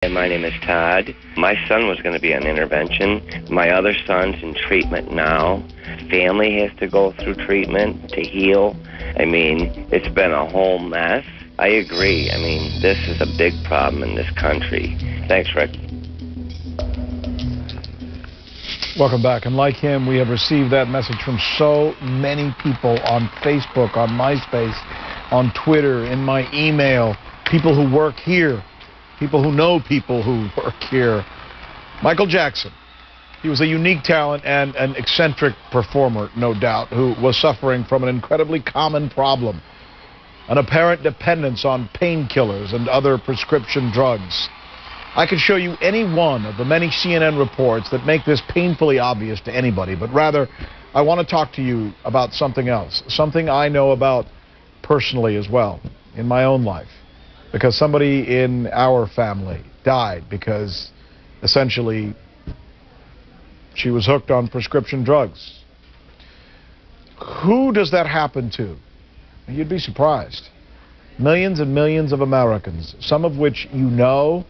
And my name is Todd. My son was going to be on intervention. My other son's in treatment now. Family has to go through treatment to heal. I mean, it's been a whole mess. I agree. I mean, this is a big problem in this country. Thanks, Rick. Welcome back. And like him, we have received that message from so many people on Facebook, on MySpace, on Twitter, in my email, people who work here. People who know people who work here. Michael Jackson. He was a unique talent and an eccentric performer, no doubt, who was suffering from an incredibly common problem, an apparent dependence on painkillers and other prescription drugs. I could show you any one of the many CNN reports that make this painfully obvious to anybody, but rather, I want to talk to you about something else, something I know about personally as well, in my own life. Because somebody in our family died because, essentially, she was hooked on prescription drugs. Who does that happen to? You'd be surprised. Millions and millions of Americans, some of which you know,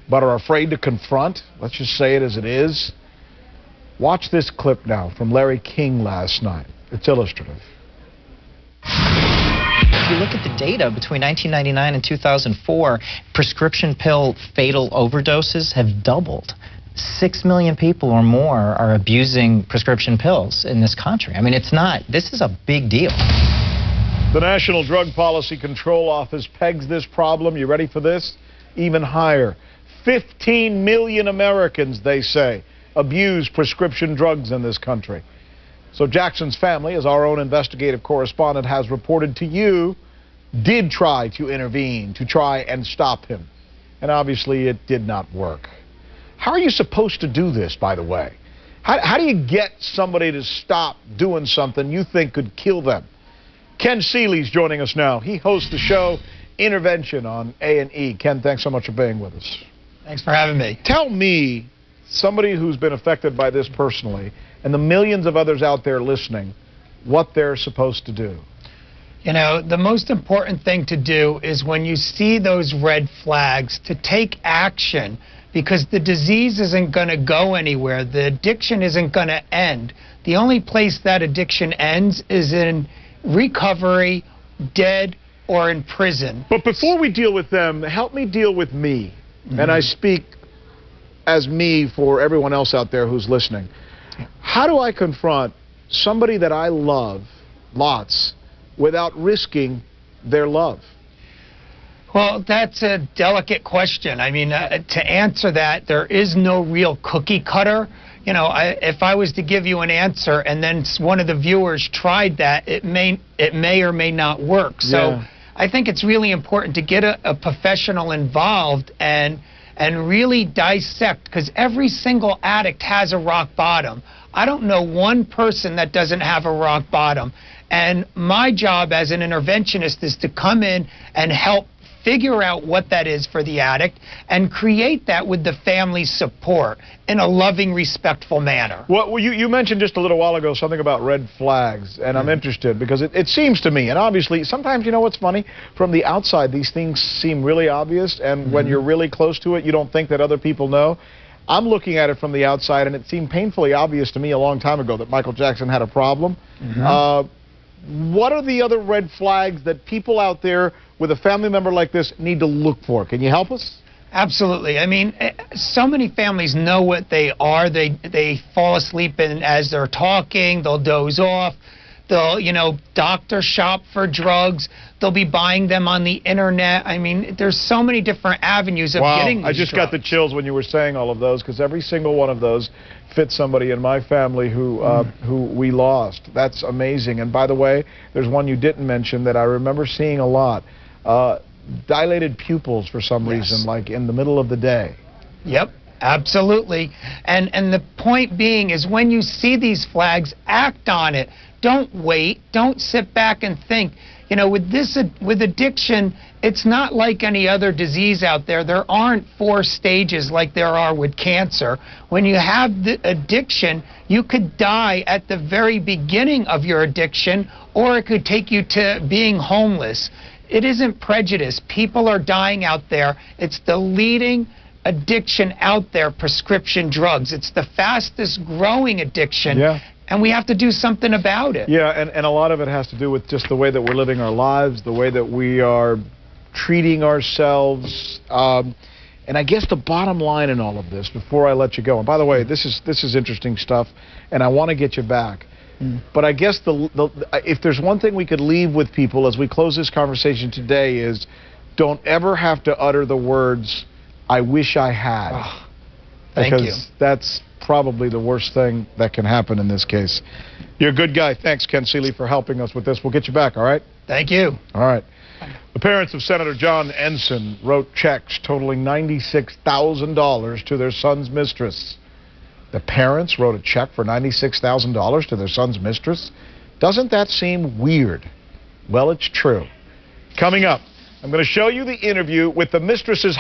but are afraid to confront. Let's just say it as it is. Watch this clip now from Larry King last night. It's illustrative. If you look at the data between 1999 and 2004, prescription pill fatal overdoses have doubled. 6 million people or more are abusing prescription pills in this country. I mean, this is a big deal. The National Drug Policy Control Office pegs this problem, you ready for this, even higher. 15 million Americans, they say, abuse prescription drugs in this country. So Jackson's family, as our own investigative correspondent has reported to you, did try to intervene, to try and stop him. And obviously it did not work. How are you supposed to do this, by the way? How do you get somebody to stop doing something you think could kill them? Ken Seeley's joining us now. He hosts the show Intervention on A&E. Ken, thanks so much for being with us. Thanks for having me. Tell me, somebody who's been affected by this personally, and the millions of others out there listening, what they're supposed to do. You know, the most important thing to do is when you see those red flags, to take action, because the disease isn't going to go anywhere. The addiction isn't going to end. The only place that addiction ends is in recovery, dead, or in prison. But before we deal with them, help me deal with me. Mm-hmm. And I speak as me for everyone else out there who's listening. How do I confront somebody that I love lots without risking their love? Well, that's a delicate question. I mean, to answer that, there is no real cookie cutter. You know, if I was to give you an answer and then one of the viewers tried that, it may or may not work. So yeah. I think it's really important to get a professional involved and really dissect, because every single addict has a rock bottom. I don't know one person that doesn't have a rock bottom. And my job as an interventionist is to come in and help figure out what that is for the addict and create that with the family's support in a loving, respectful manner. Well, you mentioned just a little while ago something about red flags, and I'm interested because it seems to me, and obviously sometimes, you know what's funny? From the outside, these things seem really obvious, and when you're really close to it, you don't think that other people know. I'm looking at it from the outside, and it seemed painfully obvious to me a long time ago that Michael Jackson had a problem. What are the other red flags that people out there with a family member like this need to look for? Can you help us? Absolutely. I mean, so many families know what they are. They fall asleep as they're talking. They'll doze off. They'll, doctor shop for drugs. They'll be buying them on the internet. I mean, there's so many different avenues of getting these I just got the chills when you were saying all of those, because every single one of those fits somebody in my family who we lost. That's amazing. And by the way, there's one you didn't mention that I remember seeing a lot. Dilated pupils for some reason, like in the middle of the day. Yep. Absolutely. And the point being is, when you see these flags, act on it. Don't wait. Don't sit back and think. With addiction, it's not like any other disease out there. There aren't 4 stages like there are with cancer. When you have the addiction, you could die at the very beginning of your addiction, or it could take you to being homeless. It isn't prejudice. People are dying out there. It's the leading addiction out there, prescription drugs. It's the fastest growing addiction. Yeah. And we have to do something about it. Yeah, and a lot of it has to do with just the way that we're living our lives, the way that we are treating ourselves. And I guess the bottom line in all of this, before I let you go, and by the way, this is interesting stuff, and I want to get you back. But I guess if there's one thing we could leave with people as we close this conversation today is don't ever have to utter the words, I wish I had. Oh, thank you. Because that's probably the worst thing that can happen in this case. You're a good guy. Thanks, Ken Seeley, for helping us with this. We'll get you back, all right? Thank you. All right. The parents of Senator John Ensign wrote checks totaling $96,000 to their son's mistress. The parents wrote a check for $96,000 to their son's mistress? Doesn't that seem weird? Well, it's true. Coming up, I'm going to show you the interview with the mistress's